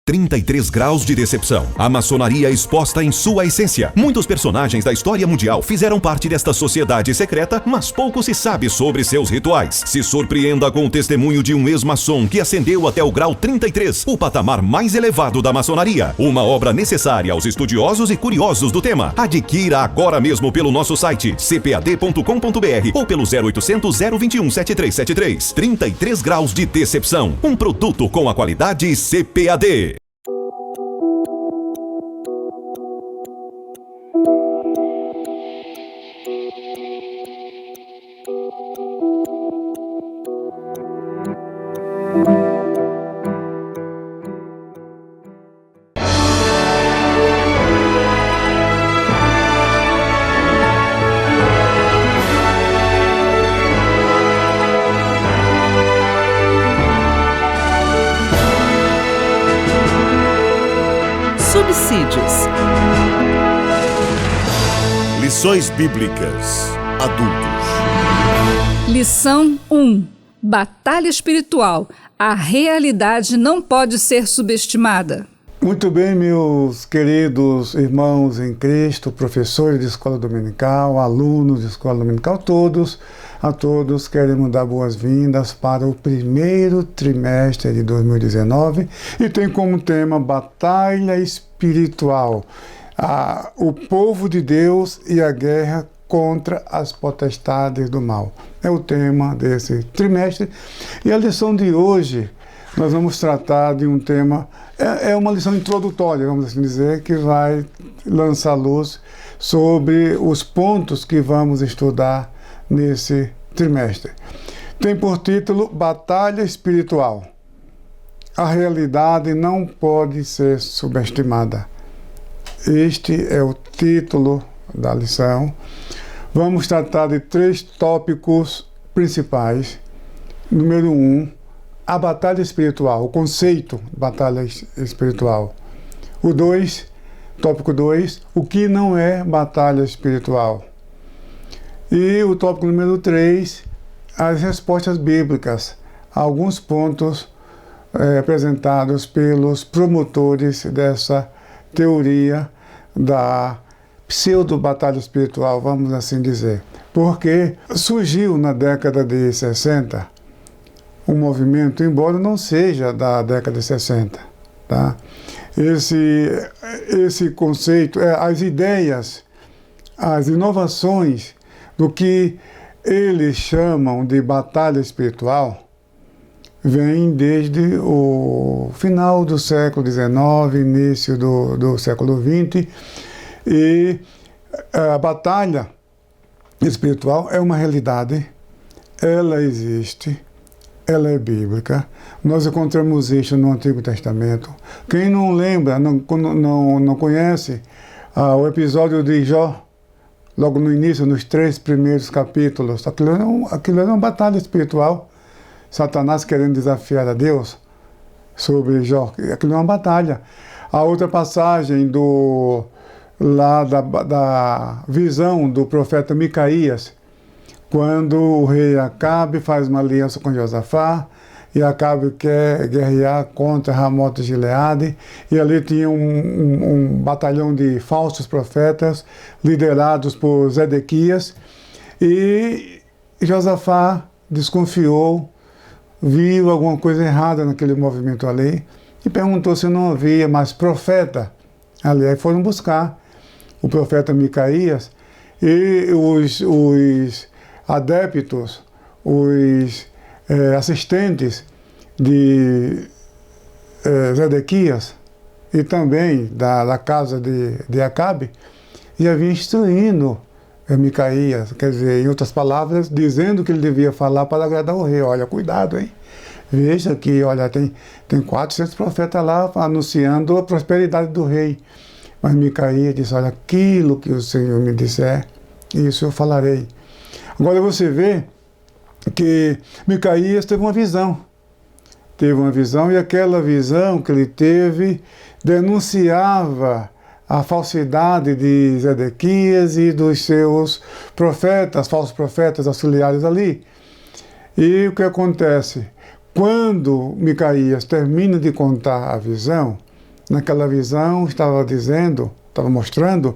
33 graus de decepção. A maçonaria exposta em sua essência. Muitos personagens da história mundial fizeram parte desta sociedade secreta, mas pouco se sabe sobre seus rituais. Se surpreenda com o testemunho de um ex-maçom que ascendeu até o grau 33, o patamar mais elevado da maçonaria. Uma obra necessária aos estudiosos e curiosos do tema. Adquira agora mesmo pelo nosso site cpad.com.br ou pelo 0800 021 7373. 33 graus de decepção. Um produto com a qualidade CPAD. Subsídios. Lições Bíblicas Adultos. Lição 1. Batalha espiritual. A realidade não pode ser subestimada. Muito bem, meus queridos irmãos em Cristo, professores de escola dominical, alunos de escola dominical, a todos queremos dar boas-vindas para o primeiro trimestre de 2019 e tem como tema Batalha Espiritual, o povo de Deus e a guerra contra as potestades do mal. É o tema desse trimestre e a lição de hoje nós vamos tratar de um tema, é uma lição introdutória, vamos assim dizer, que vai lançar luz sobre os pontos que vamos estudar nesse trimestre. Tem por título Batalha Espiritual. A realidade não pode ser subestimada. Este é o título da lição. Vamos tratar de 3 tópicos principais. Número 1, a batalha espiritual, o conceito de batalha espiritual. Tópico 2, o que não é batalha espiritual. E o tópico número 3, as respostas bíblicas, alguns pontos apresentados pelos promotores dessa teoria da pseudo-batalha espiritual, vamos assim dizer. Porque surgiu na década de 60 um movimento, embora não seja da década de 60, tá? Esse conceito, as ideias, as inovações do que eles chamam de batalha espiritual vem desde o final do século XIX, início do século XX, e a batalha espiritual é uma realidade, ela existe, ela é bíblica. Nós encontramos isso no Antigo Testamento. Quem não lembra, não conhece o episódio de Jó, logo no início, nos 3 primeiros capítulos, aquilo era uma batalha espiritual. Satanás querendo desafiar a Deus sobre Jó, aquilo é uma batalha. A outra passagem da visão do profeta Micaías, quando o rei Acabe faz uma aliança com Josafá, e Acabe quer guerrear contra Ramote de Gileade, e ali tinha um batalhão de falsos profetas, liderados por Zedequias, e Josafá desconfiou, viu alguma coisa errada naquele movimento ali, e perguntou se não havia mais profeta ali. Aí foram buscar o profeta Micaías, e os adeptos, os assistentes de Zedequias e também da casa de Acabe, já vinha instruindo Micaías, quer dizer, em outras palavras, dizendo que ele devia falar para agradar o rei. Olha, cuidado, hein? Veja que, olha, tem 400 profetas lá anunciando a prosperidade do rei. Mas Micaías disse, olha, aquilo que o Senhor me disser, isso eu falarei. Agora você vê que Micaías teve uma visão. E aquela visão que ele teve denunciava a falsidade de Zedequias e dos seus profetas, falsos profetas auxiliares ali. E o que acontece? Quando Micaías termina de contar a visão, naquela visão, estava mostrando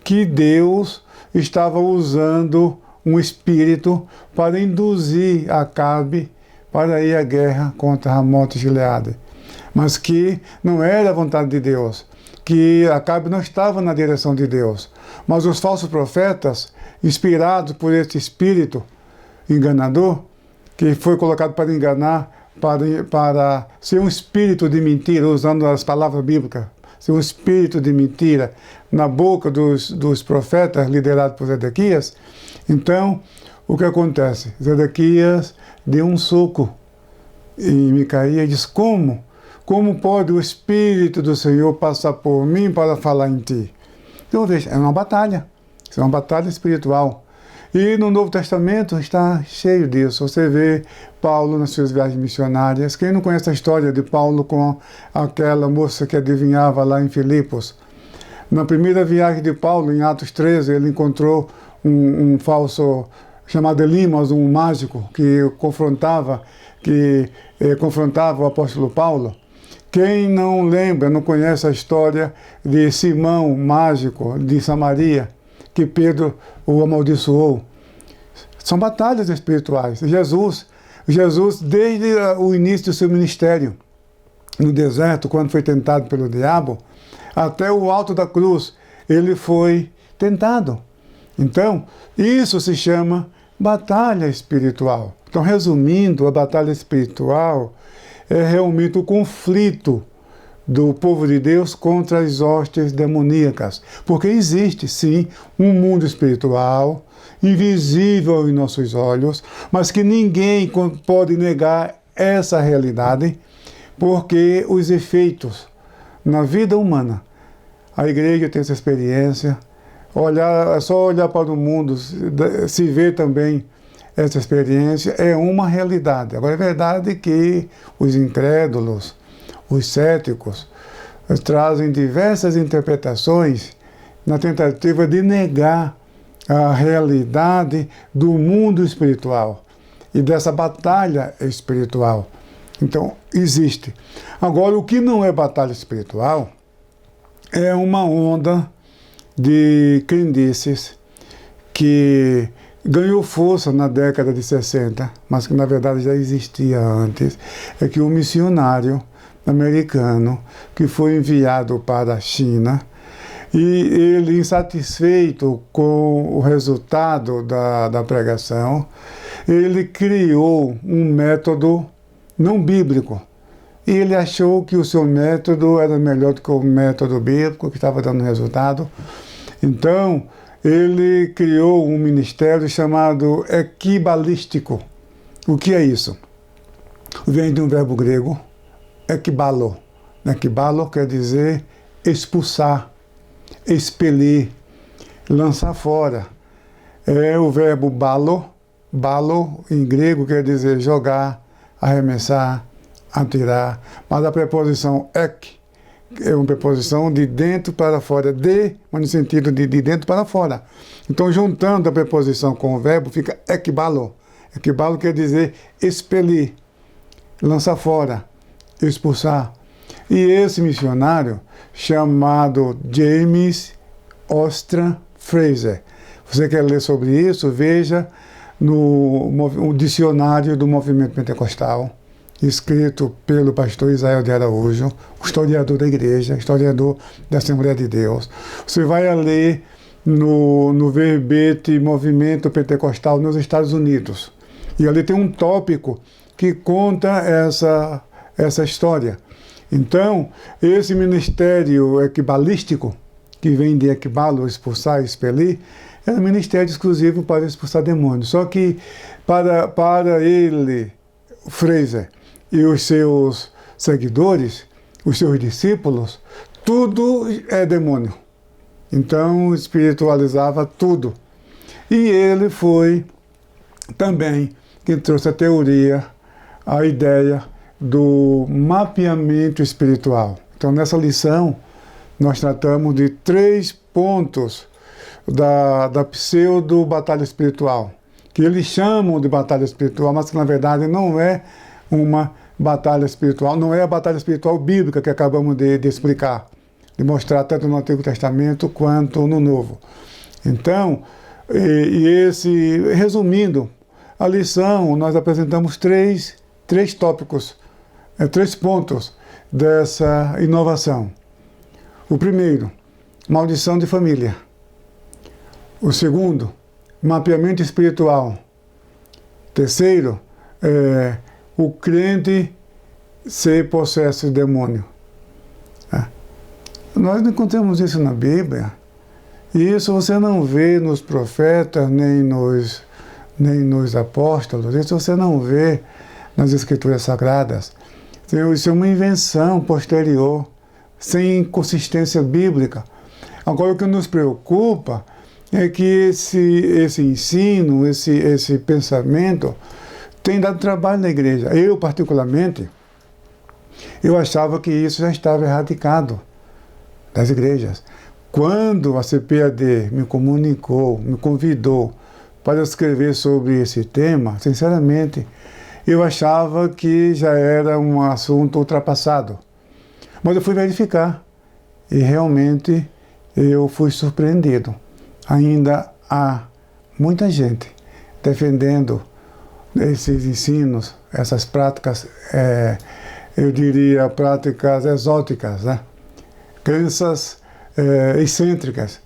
que Deus estava usando um espírito para induzir Acabe para ir à guerra contra Ramote e Gileade. Mas que não era a vontade de Deus, que Acabe não estava na direção de Deus. Mas os falsos profetas, inspirados por esse espírito enganador, que foi colocado para enganar, para ser um espírito de mentira, usando as palavras bíblicas, ser um espírito de mentira na boca dos profetas liderados por Zedequias. Então, o que acontece? Zedequias deu um soco em Micaías e diz: como? Como pode o Espírito do Senhor passar por mim para falar em ti? Então, veja, é uma batalha. Isso é uma batalha espiritual. E no Novo Testamento está cheio disso. Você vê Paulo nas suas viagens missionárias. Quem não conhece a história de Paulo com aquela moça que adivinhava lá em Filipos? Na primeira viagem de Paulo, em Atos 13, ele encontrou um falso chamado Elimas, um mágico, que confrontava o apóstolo Paulo. Quem não lembra, não conhece a história de Simão, mágico, de Samaria, que Pedro o amaldiçoou? São batalhas espirituais. Jesus, desde o início do seu ministério, no deserto, quando foi tentado pelo diabo, até o alto da cruz, ele foi tentado. Então, isso se chama batalha espiritual. Então, resumindo, a batalha espiritual é realmente o conflito do povo de Deus contra as hostes demoníacas. Porque existe, sim, um mundo espiritual, invisível em nossos olhos, mas que ninguém pode negar essa realidade, porque os efeitos na vida humana, a igreja tem essa experiência, é só olhar para o mundo, se ver também essa experiência, é uma realidade. Agora, é verdade que os incrédulos, os céticos, trazem diversas interpretações na tentativa de negar a realidade do mundo espiritual e dessa batalha espiritual. Então, existe. Agora, o que não é batalha espiritual é uma onda de crendices que ganhou força na década de 60, mas que na verdade já existia antes. É que um missionário americano que foi enviado para a China, e ele, insatisfeito com o resultado da pregação, ele criou um método não bíblico. E ele achou que o seu método era melhor do que o método bíblico, que estava dando resultado. Então, ele criou um ministério chamado equibalístico. O que é isso? Vem de um verbo grego, ekbalo. Ekbalo quer dizer expulsar, expelir, lançar fora. É o verbo balo. Balo, em grego, quer dizer jogar, arremessar, atirar. Mas a preposição ek é uma preposição de dentro para fora, mas no sentido de dentro para fora. Então, juntando a preposição com o verbo, fica ekbalo. Ekbalo quer dizer expelir, lançar fora, expulsar. E esse missionário, chamado James Ostrom Fraser, você quer ler sobre isso? Veja no dicionário do movimento pentecostal, escrito pelo pastor Israel de Araújo, historiador da igreja, historiador da Assembleia de Deus. Você vai ler no verbete Movimento Pentecostal nos Estados Unidos. E ali tem um tópico que conta essa história. Então, esse ministério equibalístico, que vem de ekbalo, expulsar, expelir, é um ministério exclusivo para expulsar demônios. Só que para ele, Fraser, e os seus seguidores, os seus discípulos, tudo é demônio. Então, espiritualizava tudo. E ele foi também quem trouxe a teoria, a ideia do mapeamento espiritual. Então, nessa lição, nós tratamos de 3 pontos da pseudo-batalha espiritual, que eles chamam de batalha espiritual, mas que na verdade não é uma batalha espiritual, não é a batalha espiritual bíblica que acabamos de explicar, de mostrar tanto no Antigo Testamento quanto no Novo. Então, resumindo a lição, nós apresentamos três tópicos, 3 pontos dessa inovação. O primeiro, maldição de família. O segundo, mapeamento espiritual. Terceiro, o crente ser possesso de demônio. Nós não encontramos isso na Bíblia. E isso você não vê nos profetas, nem nos apóstolos. Isso você não vê nas Escrituras Sagradas. Isso é uma invenção posterior, sem consistência bíblica. Agora, o que nos preocupa é que esse ensino, esse pensamento, tem dado trabalho na igreja. Eu, particularmente, eu achava que isso já estava erradicado das igrejas. Quando a CPAD me convidou para escrever sobre esse tema, sinceramente, eu achava que já era um assunto ultrapassado. Mas eu fui verificar e realmente eu fui surpreendido. Ainda há muita gente defendendo esses ensinos, essas práticas, eu diria práticas exóticas, né? Crenças excêntricas,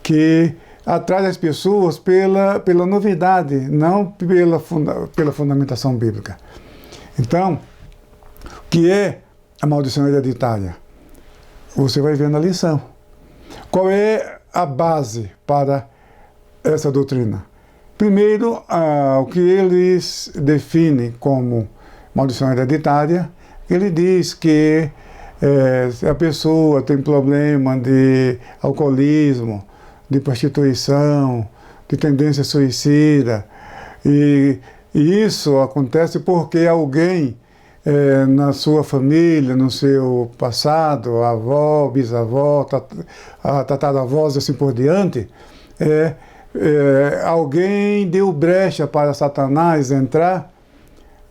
que atrai as pessoas pela novidade, não pela fundamentação bíblica. Então, o que é a maldição hereditária? Você vai ver na lição. Qual é a base para essa doutrina? Primeiro, o que eles definem como maldição hereditária, ele diz que se a pessoa tem problema de alcoolismo, de prostituição, de tendência suicida, e isso acontece porque alguém na sua família, no seu passado, avó, bisavó, tataravós, assim por diante, alguém deu brecha para Satanás entrar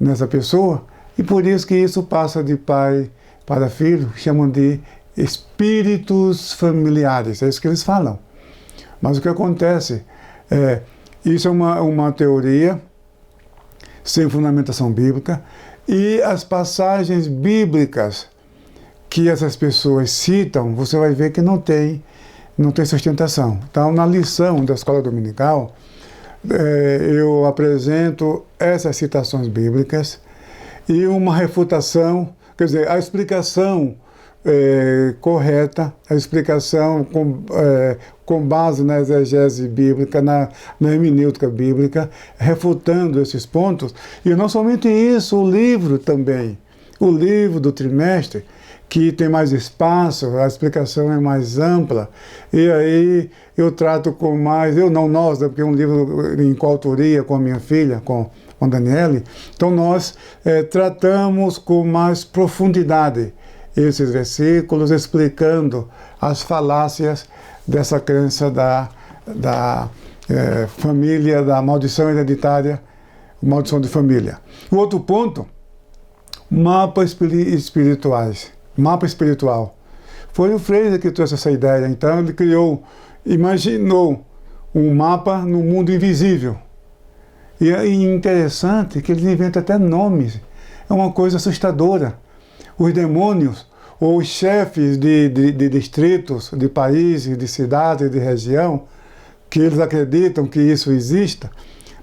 nessa pessoa, e por isso que isso passa de pai para filho, chamam de espíritos familiares, é isso que eles falam. Mas o que acontece isso é uma teoria sem fundamentação bíblica, e as passagens bíblicas que essas pessoas citam, você vai ver que não tem sustentação. Então, na lição da escola dominical, eu apresento essas citações bíblicas e uma refutação, quer dizer, a explicação correta, a explicação com base na exegese bíblica, na hermenêutica bíblica, refutando esses pontos. E não somente isso, o livro também, o livro do trimestre, que tem mais espaço, a explicação é mais ampla, e aí eu trato com mais, nós, porque é um livro em coautoria com a minha filha, com Daniele, então nós tratamos com mais profundidade esses versículos, explicando as falácias dessa crença da família, da maldição hereditária, maldição de família. O outro ponto, mapa espiritual. Foi o Freire que trouxe essa ideia. Então ele imaginou um mapa no mundo invisível. E é interessante que ele inventa até nomes. É uma coisa assustadora. Os demônios, ou os chefes de distritos, de países, de cidades, de região, que eles acreditam que isso exista,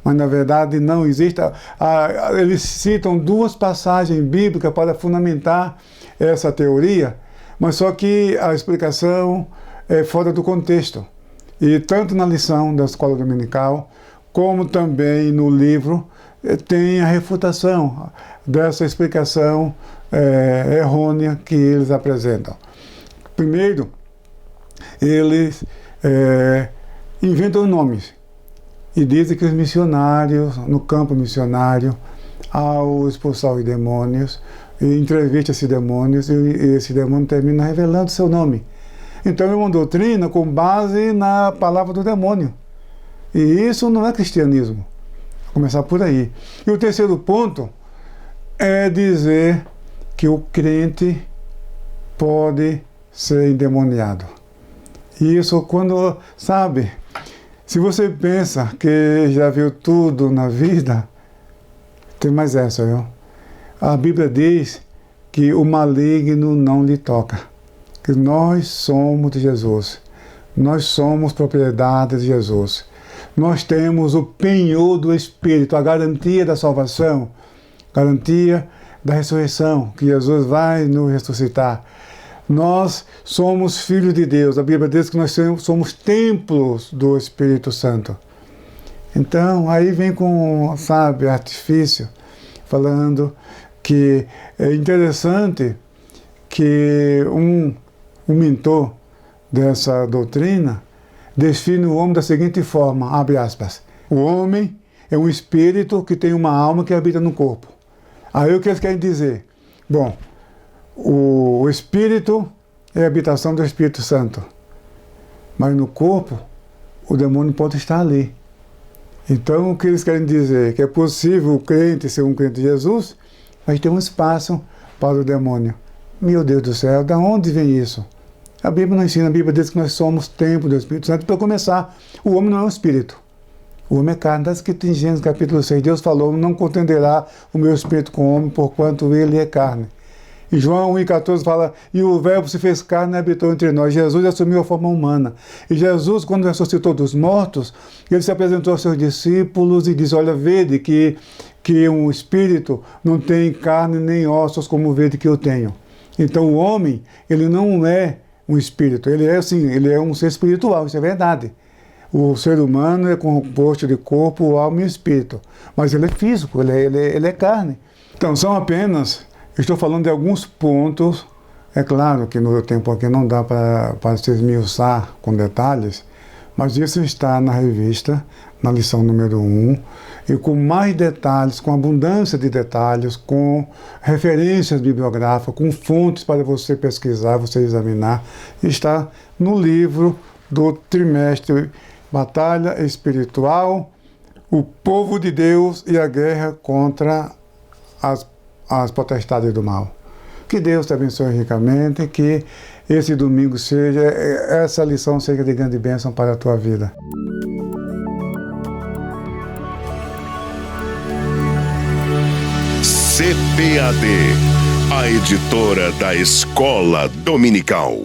mas na verdade não existe. Eles citam 2 passagens bíblicas para fundamentar essa teoria, mas só que a explicação é fora do contexto. E tanto na lição da escola dominical, como também no livro, tem a refutação dessa explicação errônea que eles apresentam. Primeiro, eles inventam nomes e dizem que os missionários, no campo missionário, ao expulsar os demônios, entrevista esses demônios, e esse demônio termina revelando seu nome. Então é uma doutrina com base na palavra do demônio. E isso não é cristianismo. Vou começar por aí. E o terceiro ponto é dizer que o crente pode ser endemoniado. Isso quando, sabe, se você pensa que já viu tudo na vida, tem mais essa, viu? A Bíblia diz que o maligno não lhe toca, que nós somos de Jesus, nós somos propriedade de Jesus, nós temos o penhor do Espírito, a garantia da salvação, garantia da ressurreição, que Jesus vai nos ressuscitar. Nós somos filhos de Deus. A Bíblia diz que nós somos templos do Espírito Santo. Então, aí vem com, sabe, artifício, falando que é interessante que um mentor dessa doutrina define o homem da seguinte forma, abre aspas, o homem é um espírito que tem uma alma que habita no corpo. Aí o que eles querem dizer? Bom, o espírito é a habitação do Espírito Santo, mas no corpo o demônio pode estar ali. Então o que eles querem dizer? Que é possível o crente ser um crente de Jesus, mas tem um espaço para o demônio. Meu Deus do céu, de onde vem isso? A Bíblia não ensina, a Bíblia diz que nós somos templo do Espírito Santo. Para começar, o homem não é um espírito. O homem é carne. Está escrito em Gênesis capítulo 6, Deus falou, não contenderá o meu espírito com o homem, porquanto ele é carne. E João 1,14 fala, e o verbo se fez carne e habitou entre nós. Jesus assumiu a forma humana. E Jesus, quando ressuscitou dos mortos, ele se apresentou aos seus discípulos e disse, olha, vede que um espírito não tem carne nem ossos como vede que eu tenho. Então o homem, ele não é um espírito, ele é um ser espiritual, isso é verdade. O ser humano é composto de corpo, alma e espírito, mas ele é físico, ele é carne. Então estou falando de alguns pontos, é claro que no meu tempo aqui não dá para se esmiuçar com detalhes, mas isso está na revista, na lição número 1, e com mais detalhes, com abundância de detalhes, com referências bibliográficas, com fontes para você pesquisar, você examinar, está no livro do trimestre Batalha Espiritual, o Povo de Deus e a Guerra contra as Potestades do Mal. Que Deus te abençoe ricamente, que esse domingo essa lição seja de grande bênção para a tua vida. CPAD, a editora da Escola Dominical.